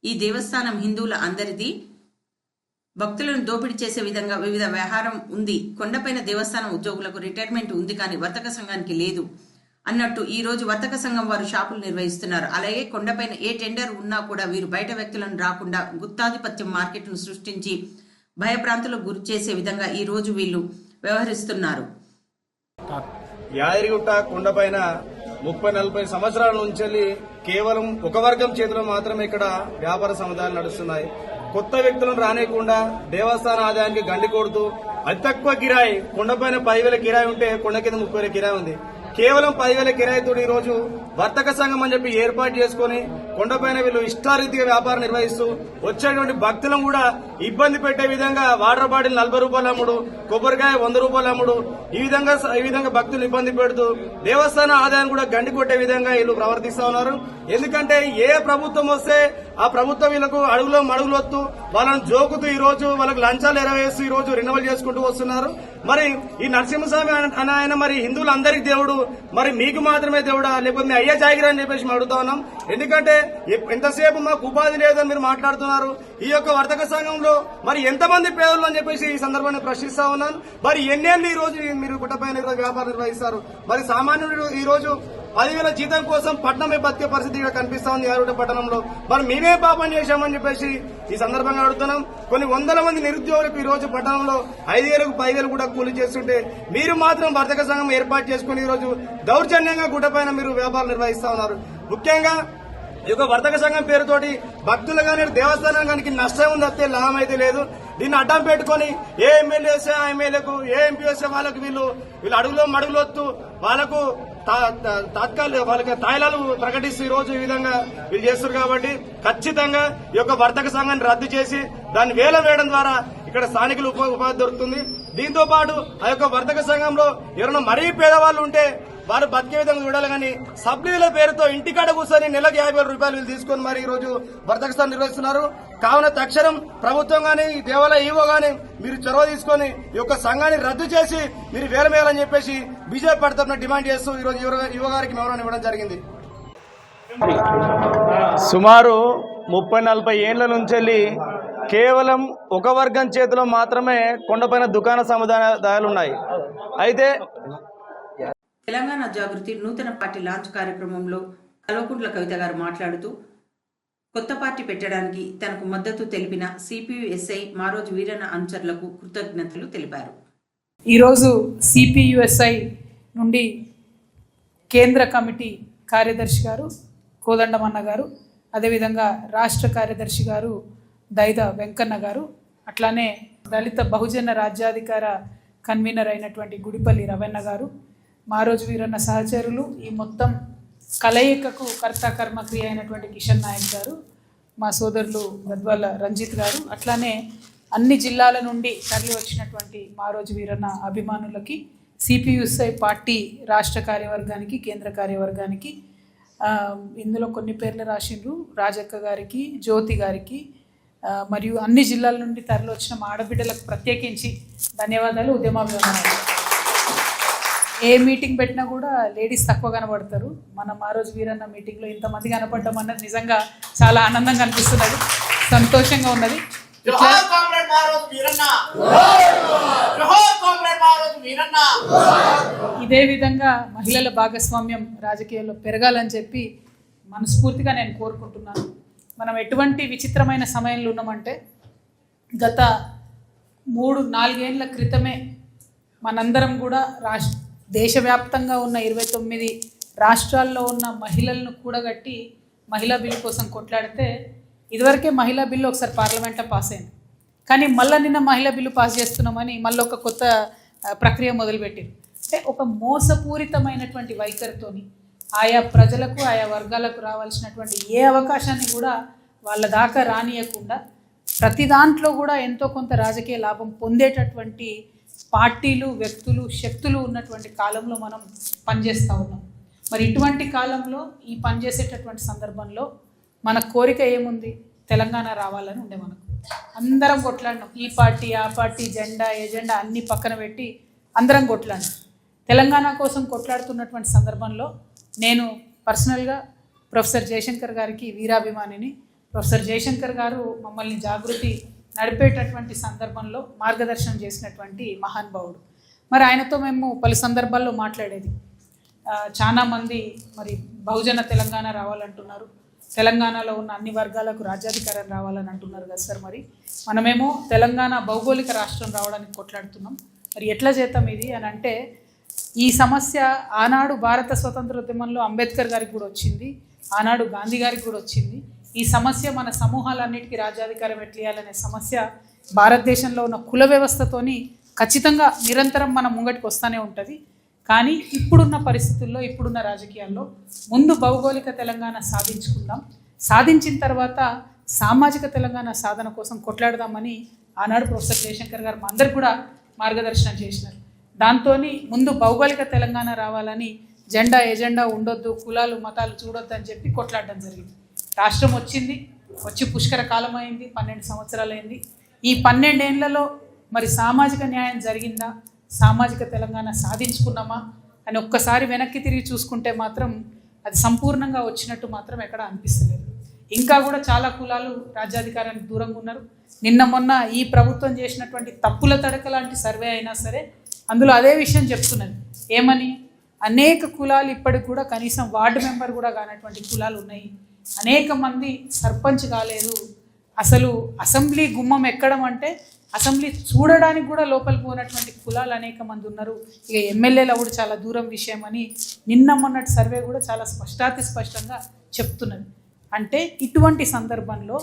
ఈ దేవస్థానం హిందువుల అందరిది, భక్తులను దోపిడీ చేసే విధంగా వివిధ వ్యవహారం ఉంది. కొండపైన దేవస్థానం ఉద్యోగులకు రిటైర్మెంట్ ఉంది కానీ వర్తక సంఘానికి లేదు అన్నట్టు ఈ రోజు వర్తక సంఘం వారు షాపులు నిర్వహిస్తున్నారు. అలాగే కొండపైన ఏ టెండర్ ఉన్నా కూడా వీరు బయట వ్యక్తులను రాకుండా గుత్తాధిపత్యం మార్కెట్ను సృష్టించి భయభ్రాంతులకు గురి చేసే విధంగా ఈ రోజు వీళ్ళు వ్యవహరిస్తున్నారు. యాదగిరిగుట్ట కొండపైన 30-40 సంవత్సరాల నుంచి కేవలం ఒక వర్గం చేతిలో మాత్రమే ఇక్కడ వ్యాపార సముదాయాలు నడుస్తున్నాయి. కొత్త వ్యక్తులను రానేయకుండా దేవస్థాన ఆదాయానికి గండి కొడుతూ అతి తక్కువ కిరాయి, కొండపైన 10,000 కిరాయి ఉంటే కొండ కింద 30,000 కిరాయి ఉంది. కేవలం 10,000 కిరాయితో ఈ రోజు వర్తక సంఘం అని చెప్పి ఏర్పాటు చేసుకుని కొండపైన వీళ్ళు ఇష్టారీతిగా వ్యాపారం నిర్వహిస్తూ వచ్చేటువంటి భక్తులను కూడా ఇబ్బంది పెట్టే విధంగా వాటర్ బాటిల్ 40 రూపాయలు అమ్ముడు, కొబ్బరికాయ 100 రూపాయలు అమ్ముడు, ఈ విధంగా భక్తులు ఇబ్బంది పెడుతూ దేవస్థాన ఆదాయం కూడా గండి కొట్టే విధంగా వీళ్ళు ప్రవర్తిస్తా ఉన్నారు. ఎందుకంటే ఏ ప్రభుత్వం వస్తే ఆ ప్రభుత్వం వీళ్ళకు అడుగులో మడుగులు వస్తూ వాళ్ళని జోకుతూ ఈ రోజు వాళ్ళకు లంచాలు ఎరవేస్తూ ఈ రోజు రినవల్ చేసుకుంటూ వస్తున్నారు. మరి ఈ నరసింహస్వామి అని ఆయన మరి హిందువులందరికీ దేవుడు, మరి మీకు మాత్రమే దేవుడా, లేకపోతే మీ అయ్యా జాగిరా అని చెప్పేసి మేము అడుగుతా ఉన్నాం. ఎందుకంటే ఎంతసేపు మాకు ఉపాధి లేదని మీరు మాట్లాడుతున్నారు. ఈ యొక్క వర్తక సంఘంలో మరి ఎంతమంది పేదలు అని చెప్పేసి ఈ సందర్భంగా ప్రశ్నిస్తా ఉన్నాను. మరి ఎన్నేళ్ళు ఈ రోజు మీరు గుట్టపైన వ్యాపారం నిర్వహిస్తారు? మరి సామాన్యుడు ఈ రోజు 10,000 జీతం కోసం పట్టణమే బతికే పరిస్థితి ఇక్కడ కనిపిస్తా ఉంది యాదగిరిగుట్ట పట్టణంలో. మరి మేమే పాపం చేశామని చెప్పేసి ఈ సందర్భంగా అడుగుతున్నాం. కొన్ని వందల మంది నిరుద్యోగులకు ఈ రోజు పట్టణంలో 5,000, 10,000 కూడా కూలీ చేస్తుంటే మీరు మాత్రం వర్తక సంఘం ఏర్పాటు చేసుకుని ఈ రోజు దౌర్జన్యంగా గుట్టపైన మీరు వ్యాపారం నిర్వహిస్తా ఉన్నారు. ముఖ్యంగా ఈ యొక్క వర్తక సంఘం పేరుతోటి భక్తులు కానీ దేవస్థానానికి నష్టం ఉంది తప్పితే లాభం అయితే లేదు. దీన్ని అడ్డం పెట్టుకుని ఏ ఎమ్మెల్యే వస్తే ఆ ఎమ్మెల్యేకు, ఏ ఎంపీ వస్తే వాళ్ళకు వీళ్ళు అడుగులో మడుగులు వస్తూ వాళ్ళకు వాళ్ళకి తాయిలాలు ప్రకటిస్తూ ఈ రోజు ఈ విధంగా వీళ్ళు చేస్తారు. కాబట్టి ఖచ్చితంగా ఈ యొక్క వర్తక సంఘాన్ని రద్దు చేసి దాన్ని వేలం వేయడం ద్వారా ఇక్కడ స్థానికులు ఉపాధి దొరుకుతుంది. దీంతో పాటు ఆ యొక్క వర్తక సంఘంలో ఎవరైనా మరీ పేదవాళ్ళు ఉంటే వారు బతికే విధంగా చూడాలి. కానీ సబ్సిడీల పేరుతో ఇంటికాడ కూర్చొని నెలకు 50,000 రూపాయలు వీళ్ళు తీసుకొని మరి ఈ రోజు వర్తక స్థానం నిర్వహిస్తున్నారు. కావున తక్షణం ప్రభుత్వం గానీ, దేవాలయ ఈవో గానీ మీరు చొరవ తీసుకొని ఈ యొక్క సంఘాన్ని రద్దు చేసి మీరు వేలమేయాలని చెప్పేసి బీజేపీ పార్టీ తరఫున డిమాండ్ చేస్తూ ఈ రోజు ఈవో గారికి మెమోరాండం ఇవ్వడం జరిగింది. సుమారు 30-40 ఏళ్ల నుంచి కేవలం ఒక వర్గం చేతిలో మాత్రమే కొండపైన దుకాణ సముదాయాలు ఉన్నాయి. అయితే తెలంగాణ జాగృతి నూతన పార్టీ లాంచ్ కార్యక్రమంలో కల్వకుంట్ల కవిత గారు మాట్లాడుతూ కొత్త పార్టీ పెట్టడానికి తనకు మద్దతు తెలిపిన సిపియు ఎస్ఐ మారోజు వీరన్న అనుచరులకు కృతజ్ఞతలు తెలిపారు. ఈరోజు సిపియుఎస్ఐ నుండి కేంద్ర కమిటీ కార్యదర్శి గారు కోదండమన్న గారు, అదేవిధంగా రాష్ట్ర కార్యదర్శి గారు దైద వెంకన్న గారు, అట్లానే దళిత బహుజన రాజ్యాధికార కన్వీనర్ అయినటువంటి గుడిపల్లి రవణ గారు, మారోజు వీరన్న సహచరులు, ఈ మొత్తం కలయికకు కర్త కర్మక్రియ అయినటువంటి కిషన్ నాయక్ గారు, మా సోదరులు గద్వాల రంజిత్ గారు, అట్లానే అన్ని జిల్లాల నుండి తరలి వచ్చినటువంటి మారోజు వీరన్న అభిమానులకి, సిపియుఎస్ఐ పార్టీ రాష్ట్ర కార్యవర్గానికి, కేంద్ర కార్యవర్గానికి, ఇందులో కొన్ని పేర్లు రాసిండ్రు, రాజక్క గారికి, జ్యోతి గారికి, మరియు అన్ని జిల్లాల నుండి తరలి వచ్చిన మా ఆడబిడ్డలకు ప్రత్యేకించి ధన్యవాదాలు, ఉద్యమాభివందనాలు. ఏ మీటింగ్ పెట్టినా కూడా లేడీస్ తక్కువ కనబడతారు. మనం ఆ రోజు వీరన్న మీటింగ్లో ఇంతమంది కనపడడం అన్నది నిజంగా చాలా ఆనందంగా అనిపిస్తున్నది, సంతోషంగా ఉన్నది. ఇదే విధంగా మహిళల భాగస్వామ్యం రాజకీయాల్లో పెరగాలని చెప్పి మనస్ఫూర్తిగా నేను కోరుకుంటున్నాను. మనం ఎటువంటి విచిత్రమైన సమయంలో ఉన్నామంటే గత 3-4 ఏళ్ల క్రితమే మనందరం కూడా దేశవ్యాప్తంగా ఉన్న 29 రాష్ట్రాల్లో ఉన్న మహిళలను కూడగట్టి మహిళా బిల్లు కోసం కొట్లాడితే, ఇదివరకే మహిళా బిల్లు ఒకసారి పార్లమెంట్లో పాస్ అయింది, కానీ మళ్ళీ నిన్న మహిళా బిల్లు పాస్ చేస్తున్నామని మళ్ళీ ఒక కొత్త ప్రక్రియ మొదలుపెట్టారు. అంటే ఒక మోసపూరితమైనటువంటి వైఖరితోని ఆయా ప్రజలకు ఆయా వర్గాలకు రావాల్సినటువంటి ఏ అవకాశాన్ని కూడా వాళ్ళ దాకా రానియకుండా ప్రతి దాంట్లో కూడా ఎంతో కొంత రాజకీయ లాభం పొందేటటువంటి పార్టీలు, వ్యక్తులు, శక్తులు ఉన్నటువంటి కాలంలో మనం పనిచేస్తూ ఉన్నాం. మరి ఇటువంటి కాలంలో ఈ పనిచేసేటటువంటి సందర్భంలో మన కోరిక ఏముంది? తెలంగాణ రావాలని ఉండే. మనకు అందరం కొట్లాడినాం, ఈ పార్టీ ఆ పార్టీ జెండా ఎజెండా అన్నీ పక్కన పెట్టి అందరం కొట్లాడినాం. తెలంగాణ కోసం కొట్లాడుతున్నటువంటి సందర్భంలో నేను పర్సనల్గా ప్రొఫెసర్ జయశంకర్ గారికి వీరాభిమానిని. ప్రొఫెసర్ జయశంకర్ గారు మమ్మల్ని జాగృతి నడిపేటటువంటి సందర్భంలో మార్గదర్శనం చేసినటువంటి మహానుభావుడు. మరి ఆయనతో మేము పలు సందర్భాల్లో మాట్లాడేది. చాలామంది మరి బహుజన తెలంగాణ రావాలంటున్నారు, తెలంగాణలో ఉన్న అన్ని వర్గాలకు రాజ్యాధికారం రావాలని అంటున్నారు కదా సార్. మరి మనమేమో తెలంగాణ భౌగోళిక రాష్ట్రం రావడానికి కొట్లాడుతున్నాం. మరి ఎట్లా చేద్దాం ఇది అని అంటే, ఈ సమస్య ఆనాడు భారత స్వతంత్రోద్యమంలో అంబేద్కర్ గారికి కూడా వచ్చింది, ఆనాడు గాంధీ గారికి కూడా వచ్చింది. ఈ సమస్య మన సమూహాలన్నిటికీ రాజ్యాధికారం ఎట్లేయాలనే సమస్య భారతదేశంలో ఉన్న కుల వ్యవస్థతోని ఖచ్చితంగా నిరంతరం మన ముంగటికి వస్తూనే ఉంటుంది. కానీ ఇప్పుడున్న పరిస్థితుల్లో, ఇప్పుడున్న రాజకీయాల్లో ముందు భౌగోళిక తెలంగాణ సాధించుకుందాం, సాధించిన తర్వాత సామాజిక తెలంగాణ సాధన కోసం కొట్లాడదామని ఆనాడు ప్రొఫెసర్ జయశంకర్ గారు మా అందరికి కూడా మార్గదర్శనం చేసినారు. దాంతో ముందు భౌగోళిక తెలంగాణ రావాలని జెండా ఎజెండా ఉండొద్దు, కులాలు మతాలు చూడొద్దు అని చెప్పి కొట్లాడడం జరిగింది. రాష్ట్రం వచ్చి పుష్కర కాలం అయింది, 12 సంవత్సరాలు అయింది. ఈ 12 ఏళ్లలో మరి సామాజిక న్యాయం జరిగిందా, సామాజిక తెలంగాణ సాధించుకున్నామా అని ఒక్కసారి వెనక్కి తిరిగి చూసుకుంటే మాత్రం అది సంపూర్ణంగా వచ్చినట్టు మాత్రం ఎక్కడ అనిపిస్తలేదు. ఇంకా కూడా చాలా కులాలు రాజ్యాధికారానికి దూరంగా ఉన్నారు. నిన్న మొన్న ఈ ప్రభుత్వం చేసినటువంటి తప్పుల తడక లాంటి సర్వే అయినా సరే అందులో అదే విషయం చెప్తున్నది. ఏమని? అనేక కులాలు ఇప్పటికి కూడా కనీసం వార్డు మెంబర్ కూడా కానటువంటి కులాలు ఉన్నాయి. అనేక మంది సర్పంచ్ కాలేదు. అసలు అసెంబ్లీ గుమ్మం ఎక్కడం అంటే అసెంబ్లీ చూడడానికి కూడా లోపలికి పోయినటువంటి కులాలు అనేక మంది ఉన్నారు. ఇక ఎమ్మెల్యేలు కూడా చాలా దూరం విషయం అని నిన్న మొన్నటి సర్వే కూడా చాలా స్పష్టంగా చెప్తున్నది. అంటే ఇటువంటి సందర్భంలో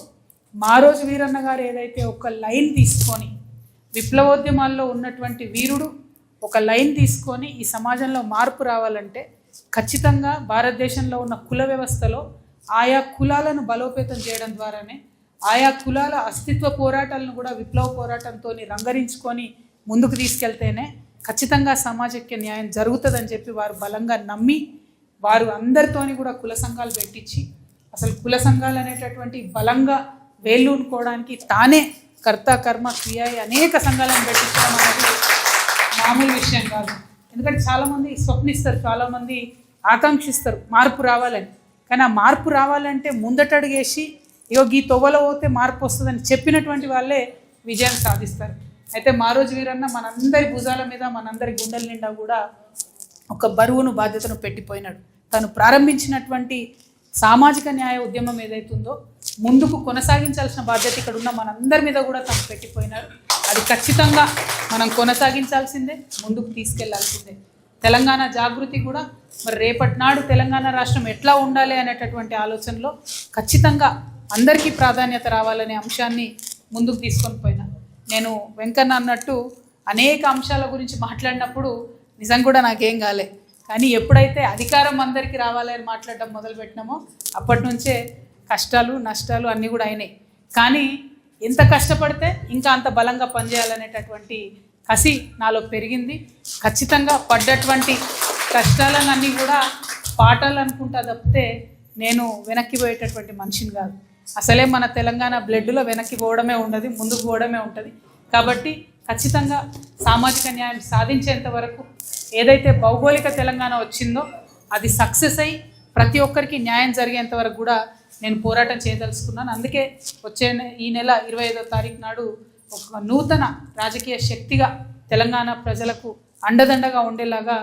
మారోజు వీరన్న గారు ఏదైతే ఒక లైన్ తీసుకొని, విప్లవోద్యమాల్లో ఉన్నటువంటి వీరుడు ఒక లైన్ తీసుకొని ఈ సమాజంలో మార్పు రావాలంటే ఖచ్చితంగా భారతదేశంలో ఉన్న కుల వ్యవస్థలో ఆయా కులాలను బలోపేతం చేయడం ద్వారానే, ఆయా కులాల అస్తిత్వ పోరాటాలను కూడా విప్లవ పోరాటంతో రంగరించుకొని ముందుకు తీసుకెళ్తేనే ఖచ్చితంగా సామాజిక న్యాయం జరుగుతుందని చెప్పి వారు బలంగా నమ్మి వారు అందరితోని కూడా కుల సంఘాలు పెట్టించి, అసలు కుల సంఘాలు అనేటటువంటి బలంగా వేళ్ళూనుకోవడానికి తానే కర్త కర్మ క్రియ అనేక సంఘాలను పెట్టించడం అనేది మామూలు విషయం కాదు. ఎందుకంటే చాలామంది స్వప్నిస్తారు, చాలామంది ఆకాంక్షిస్తారు మార్పు రావాలని. కానీ ఆ మార్పు రావాలంటే ముందటడుగేసి ఇగో ఈ తొవ్వలో పోతే మార్పు వస్తుందని చెప్పినటువంటి వాళ్ళే విజయం సాధిస్తారు. అయితే మారోజు వీరన్న మనందరి భుజాల మీద, మనందరి గుండెల నిండా కూడా ఒక బరువును, బాధ్యతను పెట్టిపోయినాడు. తను ప్రారంభించినటువంటి సామాజిక న్యాయ ఉద్యమం ఏదైతుందో ముందుకు కొనసాగించాల్సిన బాధ్యత ఇక్కడ ఉన్న మనందరి మీద కూడా తను పెట్టిపోయినాడు. అది ఖచ్చితంగా మనం కొనసాగించాల్సిందే, ముందుకు తీసుకెళ్లాల్సిందే. తెలంగాణ జాగృతి కూడా మరి రేపటి నాడు తెలంగాణ రాష్ట్రం ఎట్లా ఉండాలి అనేటటువంటి ఆలోచనలో ఖచ్చితంగా అందరికీ ప్రాధాన్యత రావాలనే అంశాన్ని ముందుకు తీసుకొని పోయినా. నేను వెంకన్న అన్నట్టు అనేక అంశాల గురించి మాట్లాడినప్పుడు నిజం కూడా నాకేం కాలే. కానీ ఎప్పుడైతే అధికారం అందరికీ రావాలని మాట్లాడడం మొదలుపెట్టినామో అప్పటి నుంచే కష్టాలు, నష్టాలు అన్నీ కూడా అయినాయి. కానీ ఎంత కష్టపడితే ఇంకా అంత బలంగా పనిచేయాలనేటటువంటి కసి నాలో పెరిగింది. ఖచ్చితంగా పడ్డటువంటి కష్టాలన్నీ కూడా పాఠాలు అనుకుంటా తప్పితే నేను వెనక్కి పోయేటటువంటి మనిషిని కాదు. అసలే మన తెలంగాణ బ్లడ్లో వెనక్కి పోవడమే ఉండదు, ముందుకు పోవడమే ఉంటుంది. కాబట్టి ఖచ్చితంగా సామాజిక న్యాయం సాధించేంత వరకు ఏదైతే భౌగోళిక తెలంగాణ వచ్చిందో అది సక్సెస్ అయ్యి ప్రతి ఒక్కరికి న్యాయం జరిగేంత వరకు కూడా నేను పోరాటం చేయదలుచుకున్నాను. అందుకే వచ్చే ఈ నెల 25వ తారీఖు నాడు ఒక నూతన రాజకీయ శక్తిగా తెలంగాణ ప్రజలకు అండదండగా ఉండేలాగా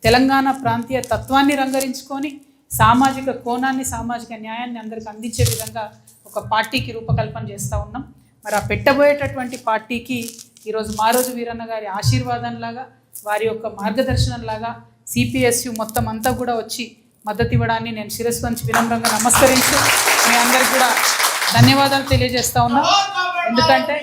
తెలంగాణ ప్రాంతీయ తత్వాన్ని రంగరించుకొని సామాజిక కోణాన్ని, సామాజిక న్యాయాన్ని అందరికి అందించే విధంగా ఒక పార్టీకి రూపకల్పన చేస్తూ ఉన్నాం. మరి ఆ పెట్టబోయేటటువంటి పార్టీకి ఈరోజు మారోజు వీరన్న గారి ఆశీర్వాదంలాగా, వారి యొక్క మార్గదర్శనంలాగా సిపిఎస్యు మొత్తం అంతా కూడా వచ్చి మద్దతు ఇవ్వడాన్ని నేను శిరస్సు వంచి వినమ్రంగా నమస్కరించి మీ అందరికి కూడా ధన్యవాదాలు తెలియజేస్తా ఉన్నా. ఎందుకంటే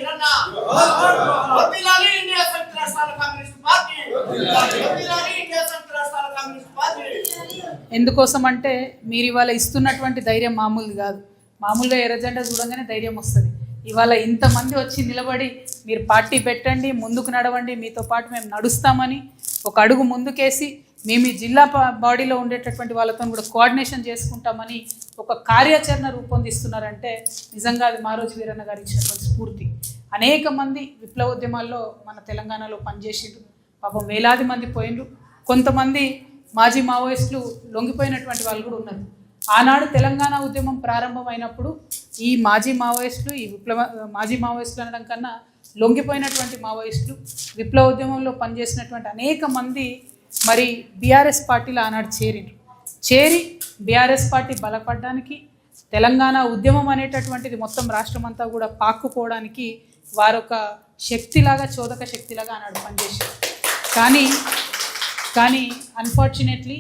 ఎందుకోసం అంటే మీరు ఇవాళ ఇస్తున్నటువంటి ధైర్యం మామూలుది కాదు. మామూలుగా ఎర్రజెండా చూడంగానే ధైర్యం వస్తుంది. ఇవాళ ఇంతమంది వచ్చి నిలబడి మీరు పార్టీ పెట్టండి, ముందుకు నడవండి, మీతో పాటు మేము నడుస్తామని ఒక అడుగు ముందుకేసి మేము ఈ జిల్లా బాడీలో ఉండేటటువంటి వాళ్ళతో కూడా కోఆర్డినేషన్ చేసుకుంటామని ఒక కార్యాచరణ రూపొందిస్తున్నారంటే నిజంగా అది మారోజు వీరన్న గారు ఇచ్చినటువంటి స్ఫూర్తి. అనేక మంది విప్లవోద్యమాల్లో మన తెలంగాణలో పనిచేసిండ్రు, పాపం వేలాది మంది పోయిండ్రు. కొంతమంది మాజీ మావోయిస్టులు లొంగిపోయినటువంటి వాళ్ళు కూడా ఉన్నారు. ఆనాడు తెలంగాణ ఉద్యమం ప్రారంభమైనప్పుడు ఈ మాజీ మావోయిస్టులు, ఈ మాజీ మావోయిస్టులు అనడం కన్నా లొంగిపోయినటువంటి మావోయిస్టులు, విప్లవోద్యమంలో పనిచేసినటువంటి అనేక మంది మరి బీఆర్ఎస్ పార్టీలో ఆనాడు చేరి బీఆర్ఎస్ పార్టీ బలపడడానికి, తెలంగాణ ఉద్యమం అనేటటువంటిది మొత్తం రాష్ట్రం అంతా కూడా పాక్కుపోవడానికి వారొక శక్తిలాగా, చోదక శక్తిలాగా ఆనాడు పనిచేశారు. కానీ అన్ఫార్చునేట్లీ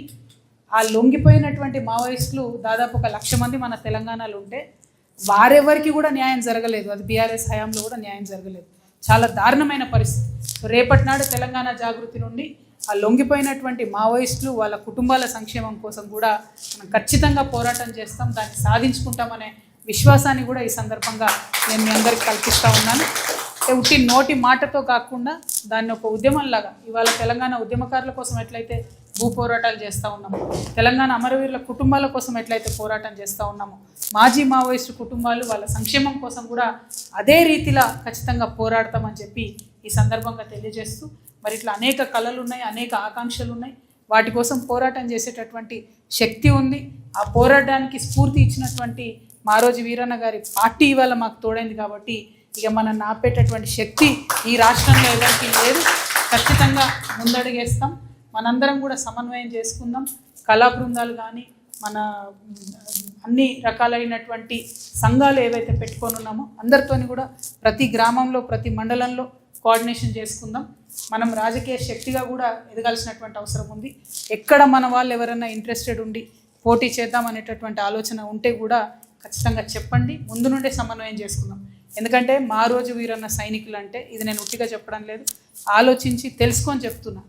ఆ లొంగిపోయినటువంటి మావోయిస్టులు దాదాపు 1,00,000 మంది మన తెలంగాణలో ఉంటే వారెవరికి కూడా న్యాయం జరగలేదు. అది బీఆర్ఎస్ హయాంలో కూడా న్యాయం జరగలేదు. చాలా దారుణమైన పరిస్థితి. రేపటి నాడు తెలంగాణ జాగృతి నుండి ఆ లొంగిపోయినటువంటి మావోయిస్టులు, వాళ్ళ కుటుంబాల సంక్షేమం కోసం కూడా మనం ఖచ్చితంగా పోరాటం చేస్తాం, దాన్ని సాధించుకుంటామనే విశ్వాసాన్ని కూడా ఈ సందర్భంగా నేను మీ అందరికీ కల్పిస్తూ ఉన్నాను. ఉట్టి నోటి మాటతో కాకుండా దాన్ని ఒక ఉద్యమంలాగా ఇవాళ తెలంగాణ ఉద్యమకారుల కోసం ఎట్లయితే భూ పోరాటాలు చేస్తూ ఉన్నాము, తెలంగాణ అమరవీరుల కుటుంబాల కోసం ఎట్లయితే పోరాటం చేస్తూ ఉన్నాము, మాజీ మావోయిస్టు కుటుంబాలు వాళ్ళ సంక్షేమం కోసం కూడా అదే రీతిలో ఖచ్చితంగా పోరాడతామని చెప్పి ఈ సందర్భంగా తెలియజేస్తూ, మరి ఇట్లా అనేక కళలు ఉన్నాయి, అనేక ఆకాంక్షలు ఉన్నాయి, వాటి కోసం పోరాటం చేసేటటువంటి శక్తి ఉంది. ఆ పోరాటానికి స్ఫూర్తి ఇచ్చినటువంటి మారోజు వీరన్న గారి పార్టీ ఇవాళ మాకు తోడైంది. కాబట్టి ఇక మనం ఆపేటటువంటి శక్తి ఈ రాష్ట్రంలో ఎవరికి లేదు. ఖచ్చితంగా ముందడుగేస్తాం. మనందరం కూడా సమన్వయం చేసుకుందాం. కళా బృందాలు కానీ మన అన్ని రకాలైనటువంటి సంఘాలు ఏవైతే పెట్టుకొని ఉన్నామో అందరితోని కూడా ప్రతి గ్రామంలో, ప్రతి మండలంలో కోఆర్డినేషన్ చేసుకుందాం. మనం రాజకీయ శక్తిగా కూడా ఎదగాల్సినటువంటి అవసరం ఉంది. ఎక్కడ మన వాళ్ళు ఎవరైనా ఇంట్రెస్టెడ్ ఉండి పోటీ చేద్దాం అనేటటువంటి ఆలోచన ఉంటే కూడా ఖచ్చితంగా చెప్పండి. ముందు నుండే సమన్వయం చేసుకుందాం. ఎందుకంటే మారోజు వీరన్న సైనికులు అంటే ఇది నేను ఉట్టిగా చెప్పడం లేదు, ఆలోచించి తెలుసుకొని చెప్తున్నా.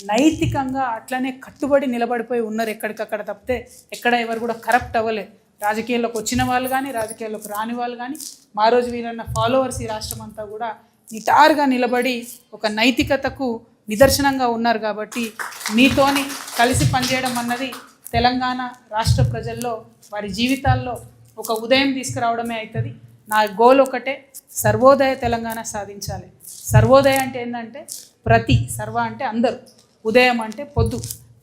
నైతికంగా అట్లనే కట్టుబడి నిలబడిపోయి ఉన్నారు ఎక్కడికక్కడ తప్పితే ఎక్కడ ఎవరు కూడా కరప్ట్ అవ్వలేదు. రాజకీయాల్లోకి వచ్చిన వాళ్ళు కానీ, రాజకీయాల్లోకి రాని వాళ్ళు కానీ, మారోజు వీరన్న ఫాలోవర్స్ ఈ రాష్ట్రం అంతా కూడా నిటారుగా నిలబడి ఒక నైతికతకు నిదర్శనంగా ఉన్నారు. కాబట్టి మీతోని కలిసి పనిచేయడం అన్నది తెలంగాణ రాష్ట్ర ప్రజల్లో వారి జీవితాల్లో ఒక ఉదయం తీసుకురావడమే అవుతుంది. నా గోల్ ఒకటే, సర్వోదయ తెలంగాణ సాధించాలి. సర్వోదయ అంటే ఏంటంటే సర్వ అంటే అందరూ, ఉదయం అంటే పొద్దు,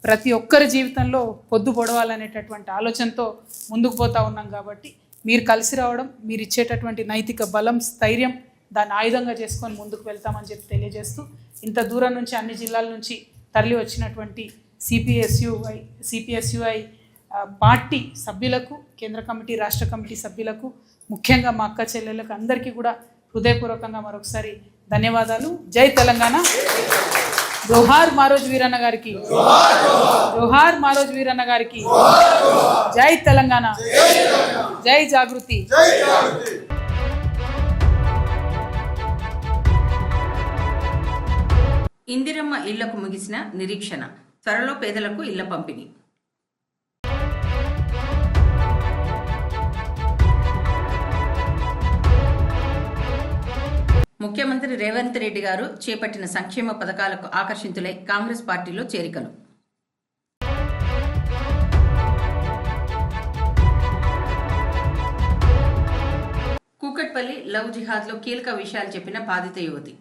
ప్రతి ఒక్కరి జీవితంలో పొద్దు పొడవాలనేటటువంటి ఆలోచనతో ముందుకు పోతూ ఉన్నాం. కాబట్టి మీరు కలిసి రావడం, మీరు ఇచ్చేటటువంటి నైతిక బలం, స్థైర్యం, దాన్ని ఆయుధంగా చేసుకొని ముందుకు వెళ్తామని చెప్పి తెలియజేస్తూ, ఇంత దూరం నుంచి అన్ని జిల్లాల నుంచి తరలి వచ్చినటువంటి సిపిఎస్యుఐ పార్టీ సభ్యులకు, కేంద్ర కమిటీ, రాష్ట్ర కమిటీ సభ్యులకు, ముఖ్యంగా మా అక్క చెల్లెళ్ళకు అందరికీ కూడా హృదయపూర్వకంగా మరొకసారి ధన్యవాదాలు. జై తెలంగాణ. జోహార్ మారోజు వీరన్న గారికి, జోహార్ మారోజు వీరన్న గారికి. జై తెలంగాణ, జై జాగృతి. ఇందిరమ్మ ఇళ్లకు ముగిసిన నిరీక్షణ, త్వరలో పేదలకు ఇళ్ల పంపిణీ. ముఖ్యమంత్రి రేవంత్ రెడ్డి గారు చేపట్టిన సంక్షేమ పథకాలకు ఆకర్షితులై కాంగ్రెస్ పార్టీలో చేరికలు. కూకట్పల్లి లవ్ జిహాద్లో కీలక విషయాలు చెప్పిన బాధిత యువతి.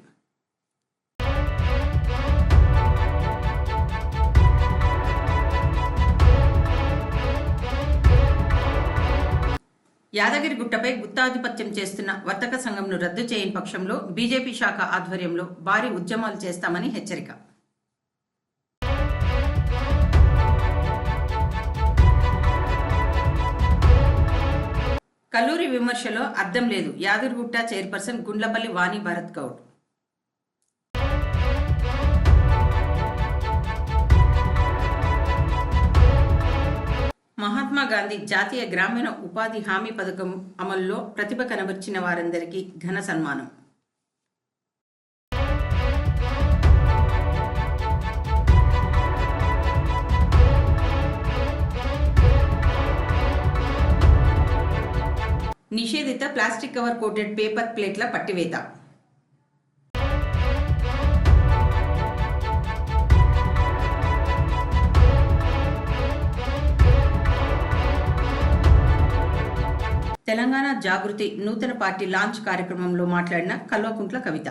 యాదగిరిగుట్టపై గుత్తాధిపత్యం చేస్తున్న వర్తక సంఘంను రద్దు చేయని పక్షంలో బీజేపీ శాఖ ఆధ్వర్యంలో భారీ ఉద్యమాలు చేస్తామని హెచ్చరిక. కల్లూరి విమర్శలో అర్థం లేదు. యాదగిరిగుట్ట చైర్పర్సన్ గుండ్లపల్లి వాణి భరత్ గౌడ్. మహాత్మా గాంధీ జాతీయ గ్రామీణ ఉపాధి హామీ పథకం అమలులో ప్రతిభ కనబర్చిన వారందరికీ ఘన సన్మానం. నిషేధిత ప్లాస్టిక్ కవర్ కోటెడ్ పేపర్ ప్లేట్ల పట్టివేత. తెలంగాణ జాగృతి నూతన పార్టీ లాంచ్ కార్యక్రమంలో మాట్లాడిన కల్వకుంట్ల కవిత.